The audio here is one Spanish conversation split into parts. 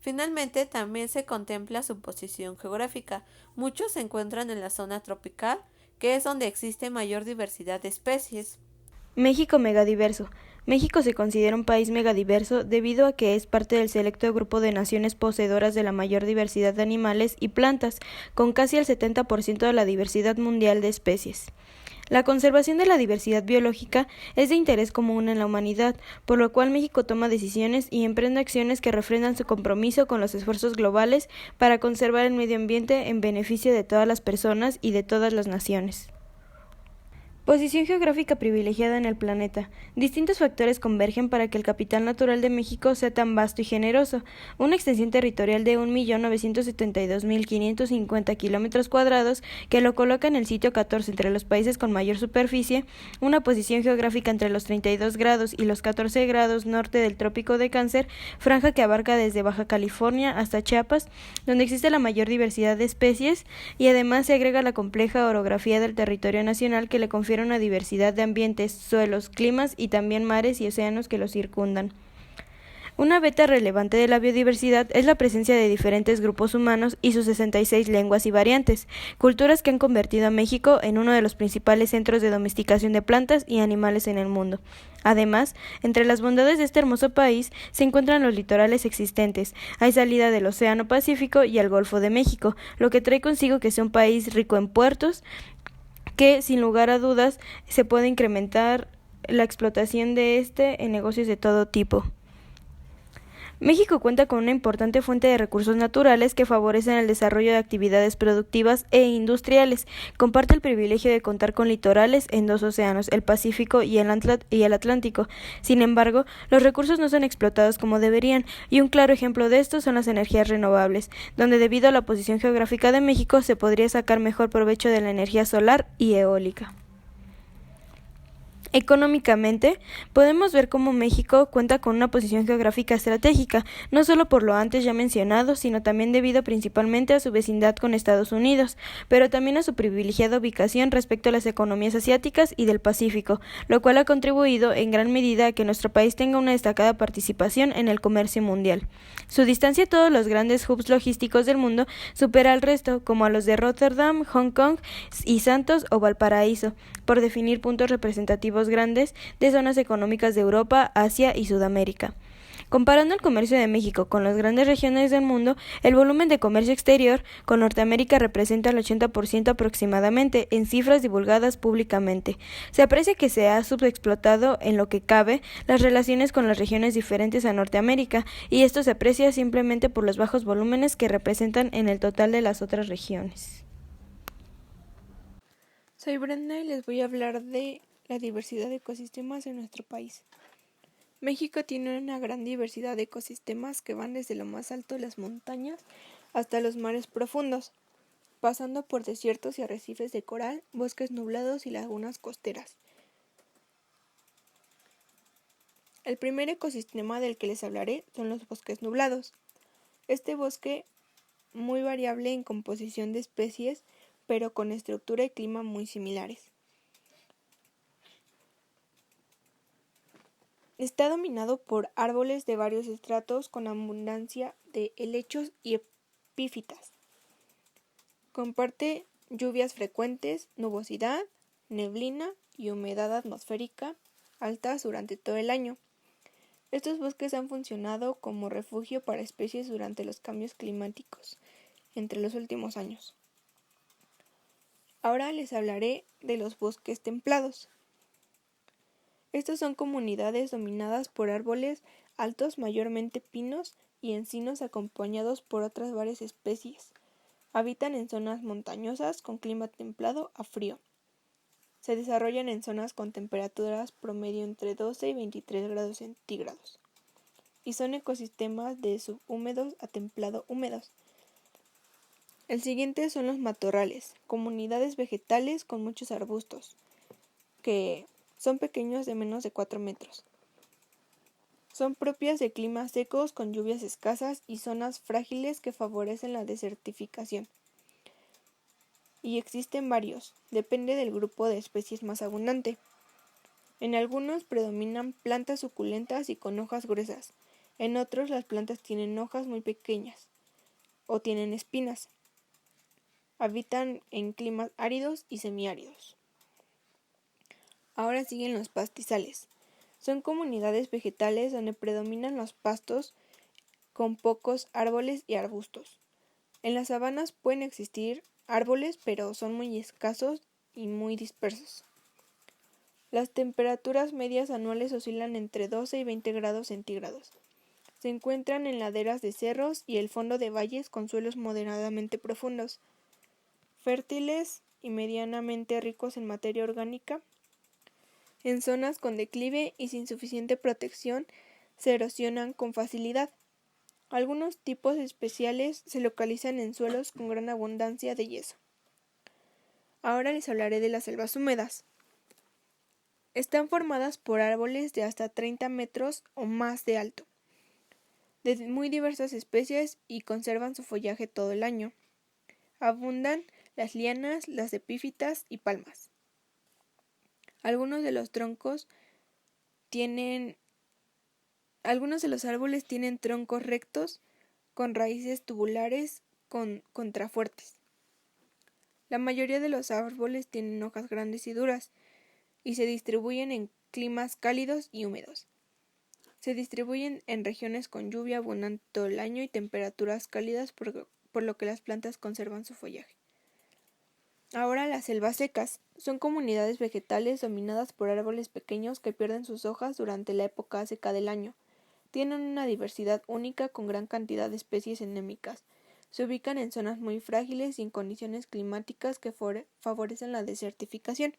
Finalmente, también se contempla su posición geográfica. Muchos se encuentran en la zona tropical, que es donde existe mayor diversidad de especies. México megadiverso. México se considera un país megadiverso debido a que es parte del selecto grupo de naciones poseedoras de la mayor diversidad de animales y plantas, con casi el 70% de la diversidad mundial de especies. La conservación de la diversidad biológica es de interés común en la humanidad, por lo cual México toma decisiones y emprende acciones que refrendan su compromiso con los esfuerzos globales para conservar el medio ambiente en beneficio de todas las personas y de todas las naciones. Posición geográfica privilegiada en el planeta. Distintos factores convergen para que el capital natural de México sea tan vasto y generoso. Una extensión territorial de 1.972.550 km², que lo coloca en el sitio 14 entre los países con mayor superficie, una posición geográfica entre los 32 grados y los 14 grados norte del Trópico de Cáncer, franja que abarca desde Baja California hasta Chiapas, donde existe la mayor diversidad de especies, y además se agrega la compleja orografía del territorio nacional que le confiere una diversidad de ambientes, suelos, climas y también mares y océanos que lo circundan. Una beta relevante de la biodiversidad es la presencia de diferentes grupos humanos y sus 66 lenguas y variantes, culturas que han convertido a México en uno de los principales centros de domesticación de plantas y animales en el mundo. Además, entre las bondades de este hermoso país se encuentran los litorales existentes. Hay salida del Océano Pacífico y al Golfo de México, lo que trae consigo que sea un país rico en puertos, que sin lugar a dudas se puede incrementar la explotación de este en negocios de todo tipo. México cuenta con una importante fuente de recursos naturales que favorecen el desarrollo de actividades productivas e industriales. Comparte el privilegio de contar con litorales en dos océanos, el Pacífico y el Atlántico. Sin embargo, los recursos no son explotados como deberían, y un claro ejemplo de esto son las energías renovables, donde debido a la posición geográfica de México se podría sacar mejor provecho de la energía solar y eólica. Económicamente, podemos ver cómo México cuenta con una posición geográfica estratégica, no solo por lo antes ya mencionado, sino también debido principalmente a su vecindad con Estados Unidos, pero también a su privilegiada ubicación respecto a las economías asiáticas y del Pacífico, lo cual ha contribuido en gran medida a que nuestro país tenga una destacada participación en el comercio mundial. Su distancia a todos los grandes hubs logísticos del mundo supera al resto, como a los de Rotterdam, Hong Kong y Santos o Valparaíso, por definir puntos representativos grandes de zonas económicas de Europa, Asia y Sudamérica. Comparando el comercio de México con las grandes regiones del mundo, el volumen de comercio exterior con Norteamérica representa el 80% aproximadamente en cifras divulgadas públicamente. Se aprecia que se ha subexplotado en lo que cabe las relaciones con las regiones diferentes a Norteamérica, y esto se aprecia simplemente por los bajos volúmenes que representan en el total de las otras regiones. Soy Brenda y les voy a hablar de la diversidad de ecosistemas en nuestro país. México tiene una gran diversidad de ecosistemas que van desde lo más alto de las montañas hasta los mares profundos, pasando por desiertos y arrecifes de coral, bosques nublados y lagunas costeras. El primer ecosistema del que les hablaré son los bosques nublados. Este bosque, muy variable en composición de especies, pero con estructura y clima muy similares. Está dominado por árboles de varios estratos con abundancia de helechos y epífitas. Comparte lluvias frecuentes, nubosidad, neblina y humedad atmosférica altas durante todo el año. Estos bosques han funcionado como refugio para especies durante los cambios climáticos entre los últimos años. Ahora les hablaré de los bosques templados. Estos son comunidades dominadas por árboles altos, mayormente pinos y encinos, acompañados por otras varias especies. Habitan en zonas montañosas con clima templado a frío. Se desarrollan en zonas con temperaturas promedio entre 12 y 23 grados centígrados. Y son ecosistemas de subhúmedos a templado húmedos. El siguiente son los matorrales, comunidades vegetales con muchos arbustos, que son pequeños de menos de 4 metros. Son propias de climas secos con lluvias escasas y zonas frágiles que favorecen la desertificación. Y existen varios, depende del grupo de especies más abundante. En algunos predominan plantas suculentas y con hojas gruesas, En otros las plantas tienen hojas muy pequeñas o tienen espinas. Habitan en climas áridos y semiáridos. Ahora siguen los pastizales. Son comunidades vegetales donde predominan los pastos con pocos árboles y arbustos. En las sabanas pueden existir árboles, pero son muy escasos y muy dispersos. Las temperaturas medias anuales oscilan entre 12 y 20 grados centígrados. Se encuentran en laderas de cerros y el fondo de valles con suelos moderadamente profundos, fértiles y medianamente ricos en materia orgánica. En zonas con declive y sin suficiente protección se erosionan con facilidad. Algunos tipos especiales se localizan en suelos con gran abundancia de yeso. Ahora les hablaré de las selvas húmedas. Están formadas por árboles de hasta 30 metros o más de alto, de muy diversas especies y conservan su follaje todo el año. Abundan las lianas, las epífitas y palmas. Algunos de los árboles tienen troncos rectos con raíces tubulares con contrafuertes. La mayoría de los árboles tienen hojas grandes y duras y se distribuyen en climas cálidos y húmedos. Se distribuyen en regiones con lluvia abundante todo el año y temperaturas cálidas, por lo que las plantas conservan su follaje. Ahora las selvas secas son comunidades vegetales dominadas por árboles pequeños que pierden sus hojas durante la época seca del año. Tienen una diversidad única con gran cantidad de especies endémicas. Se ubican en zonas muy frágiles y en condiciones climáticas que favorecen la desertificación.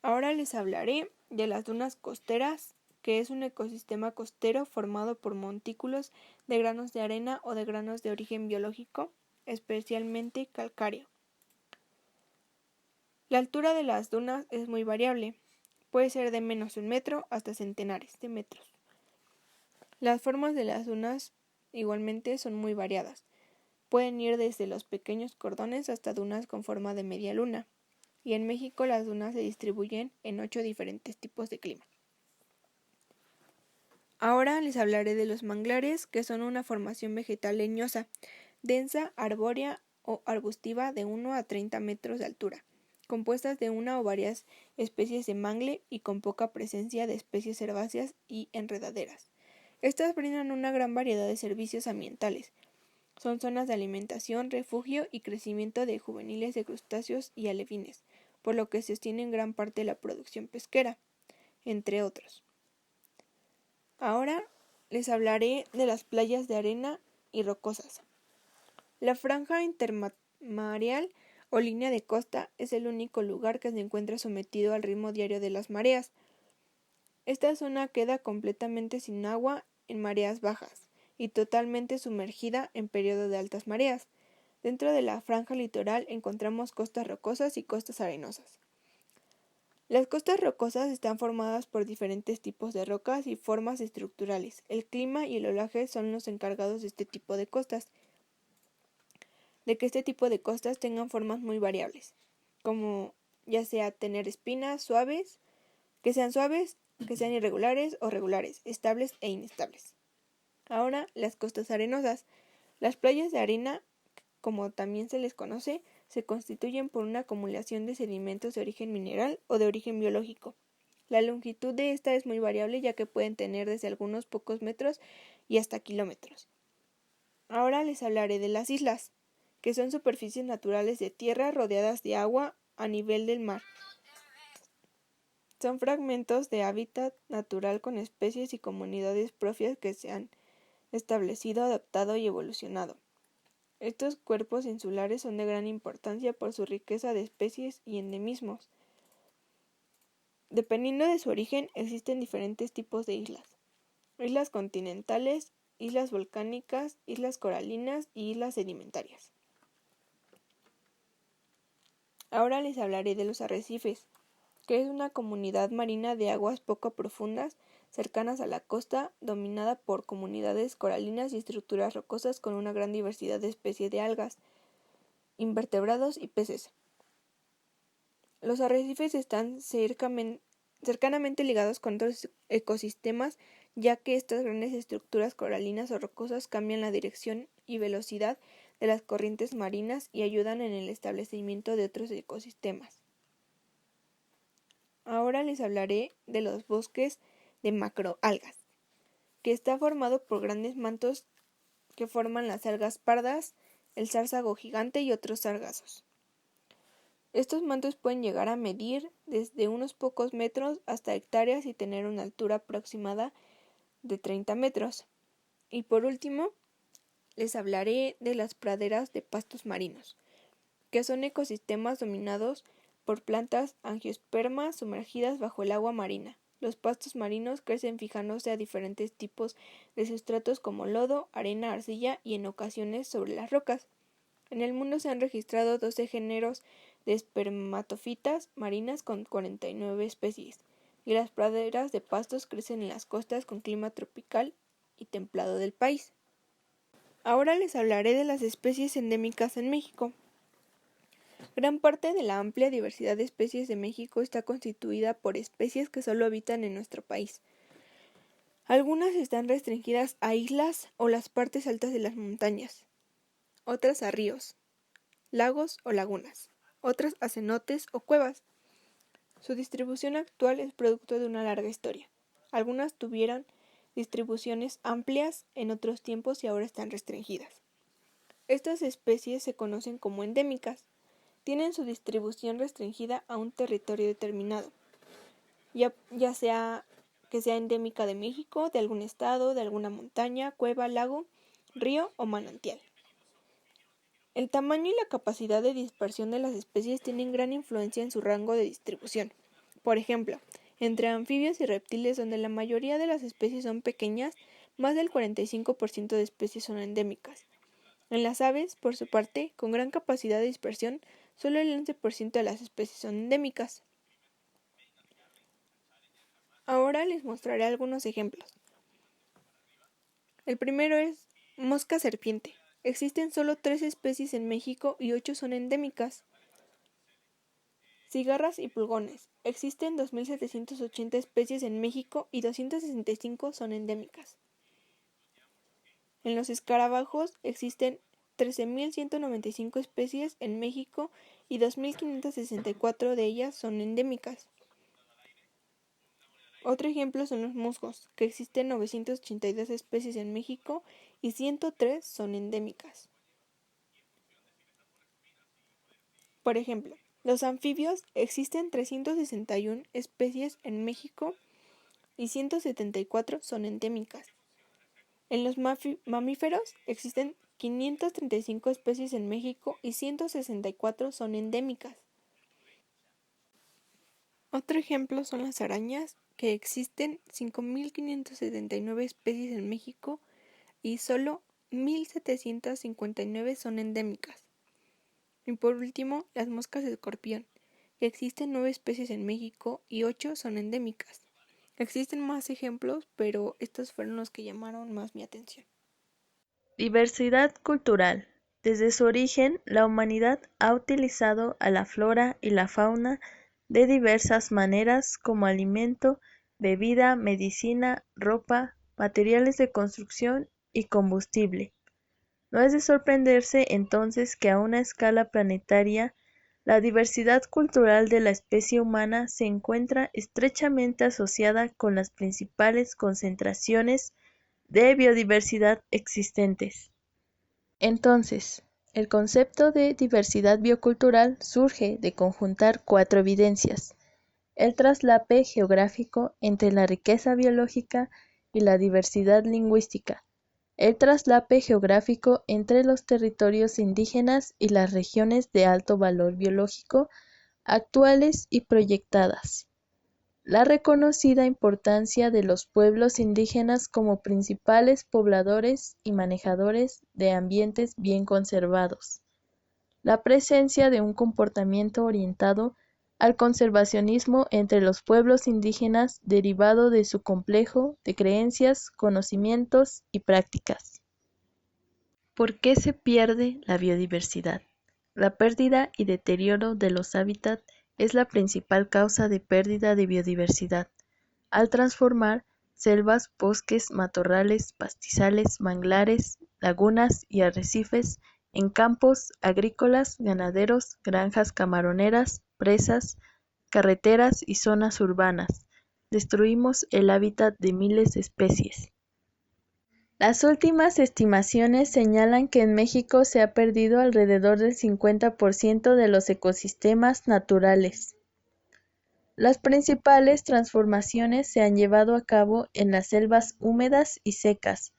Ahora les hablaré de las dunas costeras, que es un ecosistema costero formado por montículos de granos de arena o de granos de origen biológico, especialmente calcáreo. La altura de las dunas es muy variable, puede ser de menos de 1 metro hasta centenares de metros. Las formas de las dunas igualmente son muy variadas, pueden ir desde los pequeños cordones hasta dunas con forma de media luna, y en México las dunas se distribuyen en 8 diferentes tipos de clima. Ahora les hablaré de los manglares, que son una formación vegetal leñosa, densa, arbórea o arbustiva de 1 a 30 metros de altura, compuestas de una o varias especies de mangle y con poca presencia de especies herbáceas y enredaderas. Estas brindan una gran variedad de servicios ambientales. Son zonas de alimentación, refugio y crecimiento de juveniles de crustáceos y alevines, por lo que sostienen gran parte de la producción pesquera, entre otros. Ahora les hablaré de las playas de arena y rocosas. La franja intermareal o línea de costa es el único lugar que se encuentra sometido al ritmo diario de las mareas. Esta zona queda completamente sin agua en mareas bajas y totalmente sumergida en periodo de altas mareas. Dentro de la franja litoral encontramos costas rocosas y costas arenosas. Las costas rocosas están formadas por diferentes tipos de rocas y formas estructurales. El clima y el oleaje son los encargados de este tipo de costas, de que este tipo de costas tengan formas muy variables, como ya sea tener espinas suaves, que sean irregulares o regulares, estables e inestables. Ahora, las costas arenosas. Las playas de arena, como también se les conoce, se constituyen por una acumulación de sedimentos de origen mineral o de origen biológico. La longitud de esta es muy variable, ya que pueden tener desde algunos pocos metros y hasta kilómetros. Ahora les hablaré de las islas, que son superficies naturales de tierra rodeadas de agua a nivel del mar. Son fragmentos de hábitat natural con especies y comunidades propias que se han establecido, adaptado y evolucionado. Estos cuerpos insulares son de gran importancia por su riqueza de especies y endemismos. Dependiendo de su origen, existen diferentes tipos de islas: islas continentales, islas volcánicas, islas coralinas y islas sedimentarias. Ahora les hablaré de los arrecifes, que es una comunidad marina de aguas poco profundas, cercanas a la costa, dominada por comunidades coralinas y estructuras rocosas con una gran diversidad de especies de algas, invertebrados y peces. Los arrecifes están cercanamente ligados con otros ecosistemas ya que estas grandes estructuras coralinas o rocosas cambian la dirección y velocidad de las corrientes marinas y ayudan en el establecimiento de otros ecosistemas. Ahora les hablaré de los bosques de macroalgas, que está formado por grandes mantos que forman las algas pardas, el sársago gigante y otros sargazos. Estos mantos pueden llegar a medir desde unos pocos metros hasta hectáreas y tener una altura aproximada de 30 metros. Y por último, les hablaré de las praderas de pastos marinos, que son ecosistemas dominados por plantas angiospermas sumergidas bajo el agua marina. Los pastos marinos crecen fijándose a diferentes tipos de sustratos como lodo, arena, arcilla y en ocasiones sobre las rocas. En el mundo se han registrado 12 géneros de espermatofitas marinas con 49 especies, y las praderas de pastos crecen en las costas con clima tropical y templado del país. Ahora les hablaré de las especies endémicas en México. Gran parte de la amplia diversidad de especies de México está constituida por especies que solo habitan en nuestro país. Algunas están restringidas a islas o las partes altas de las montañas, otras a ríos, lagos o lagunas, otras a cenotes o cuevas. Su distribución actual es producto de una larga historia. Algunas tuvieron distribuciones amplias en otros tiempos y ahora están restringidas. Estas especies se conocen como endémicas. Tienen su distribución restringida a un territorio determinado, ya sea que sea endémica de México, de algún estado, de alguna montaña, cueva, lago, río o manantial. El tamaño y la capacidad de dispersión de las especies tienen gran influencia en su rango de distribución. Por ejemplo, entre anfibios y reptiles, donde la mayoría de las especies son pequeñas, más del 45% de especies son endémicas. En las aves, por su parte, con gran capacidad de dispersión, solo el 11% de las especies son endémicas. Ahora les mostraré algunos ejemplos. El primero es mosca serpiente. Existen solo 3 especies en México y 8 son endémicas. Cigarras y pulgones. Existen 2.780 especies en México y 265 son endémicas. En los escarabajos existen 13.195 especies en México y 2.564 de ellas son endémicas. Otro ejemplo son los musgos, que existen 982 especies en México y 103 son endémicas. Por ejemplo, los anfibios existen 361 especies en México y 174 son endémicas. En los mamíferos existen 535 especies en México y 164 son endémicas. Otro ejemplo son las arañas, que existen 5.579 especies en México y solo 1.759 son endémicas. Y por último, las moscas de escorpión, que existen 9 especies en México y 8 son endémicas. Existen más ejemplos, pero estos fueron los que llamaron más mi atención. Diversidad cultural. Desde su origen, la humanidad ha utilizado a la flora y la fauna de diversas maneras como alimento, bebida, medicina, ropa, materiales de construcción y combustible. No es de sorprenderse entonces que a una escala planetaria, la diversidad cultural de la especie humana se encuentra estrechamente asociada con las principales concentraciones de biodiversidad existentes. Entonces, el concepto de diversidad biocultural surge de conjuntar 4 evidencias: el traslape geográfico entre la riqueza biológica y la diversidad lingüística, el traslape geográfico entre los territorios indígenas y las regiones de alto valor biológico actuales y proyectadas, la reconocida importancia de los pueblos indígenas como principales pobladores y manejadores de ambientes bien conservados, la presencia de un comportamiento orientado al conservacionismo entre los pueblos indígenas derivado de su complejo de creencias, conocimientos y prácticas. ¿Por qué se pierde la biodiversidad? La pérdida y deterioro de los hábitats es la principal causa de pérdida de biodiversidad. Al transformar, selvas, bosques, matorrales, pastizales, manglares, lagunas y arrecifes, en campos agrícolas, ganaderos, granjas camaroneras, presas, carreteras y zonas urbanas. Destruimos el hábitat de miles de especies. Las últimas estimaciones señalan que en México se ha perdido alrededor del 50% de los ecosistemas naturales. Las principales transformaciones se han llevado a cabo en las selvas húmedas y secas,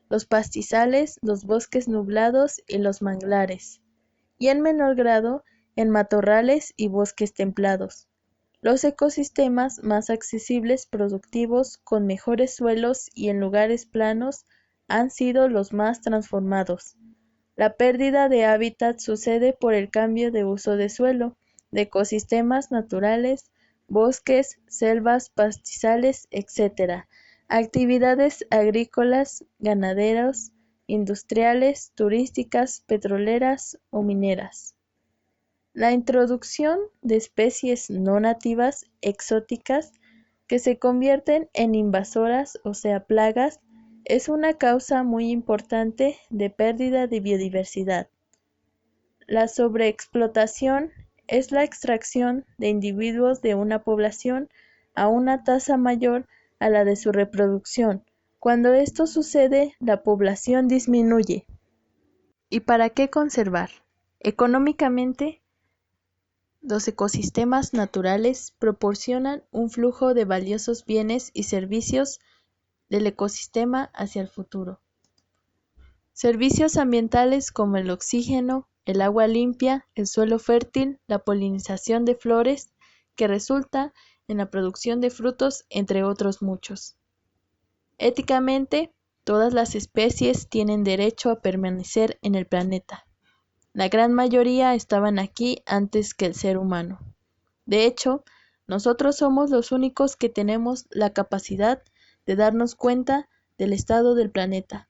los pastizales, los bosques nublados y los manglares, y en menor grado en matorrales y bosques templados. Los ecosistemas más accesibles, productivos, con mejores suelos y en lugares planos han sido los más transformados. La pérdida de hábitat sucede por el cambio de uso de suelo, de ecosistemas naturales, bosques, selvas, pastizales, etc. Actividades agrícolas, ganaderos, industriales, turísticas, petroleras o mineras. La introducción de especies no nativas exóticas que se convierten en invasoras, o sea, plagas, es una causa muy importante de pérdida de biodiversidad. La sobreexplotación es la extracción de individuos de una población a una tasa mayor a la de su reproducción. Cuando esto sucede, la población disminuye. ¿Y para qué conservar? Económicamente, los ecosistemas naturales proporcionan un flujo de valiosos bienes y servicios del ecosistema hacia el futuro. Servicios ambientales como el oxígeno, el agua limpia, el suelo fértil, la polinización de flores, que resulta en la producción de frutos, entre otros muchos. Éticamente, todas las especies tienen derecho a permanecer en el planeta. La gran mayoría estaban aquí antes que el ser humano. De hecho, nosotros somos los únicos que tenemos la capacidad de darnos cuenta del estado del planeta,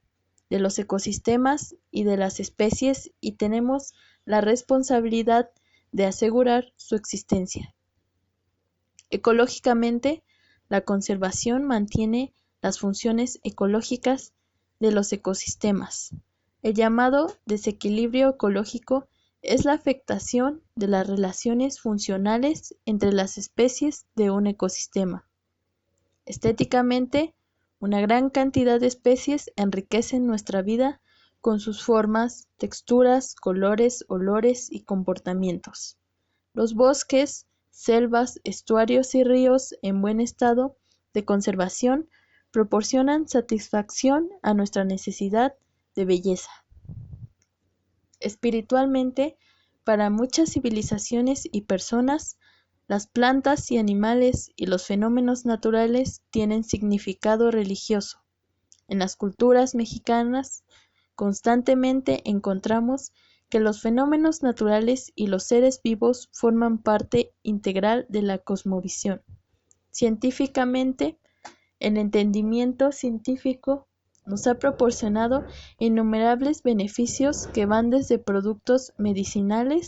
de los ecosistemas y de las especies, y tenemos la responsabilidad de asegurar su existencia. Ecológicamente, la conservación mantiene las funciones ecológicas de los ecosistemas. El llamado desequilibrio ecológico es la afectación de las relaciones funcionales entre las especies de un ecosistema. Estéticamente, una gran cantidad de especies enriquecen nuestra vida con sus formas, texturas, colores, olores y comportamientos. Los bosques, selvas, estuarios y ríos en buen estado de conservación proporcionan satisfacción a nuestra necesidad de belleza. Espiritualmente, para muchas civilizaciones y personas, las plantas y animales y los fenómenos naturales tienen significado religioso. En las culturas mexicanas, constantemente encontramos que los fenómenos naturales y los seres vivos forman parte integral de la cosmovisión. Científicamente, el entendimiento científico nos ha proporcionado innumerables beneficios que van desde productos medicinales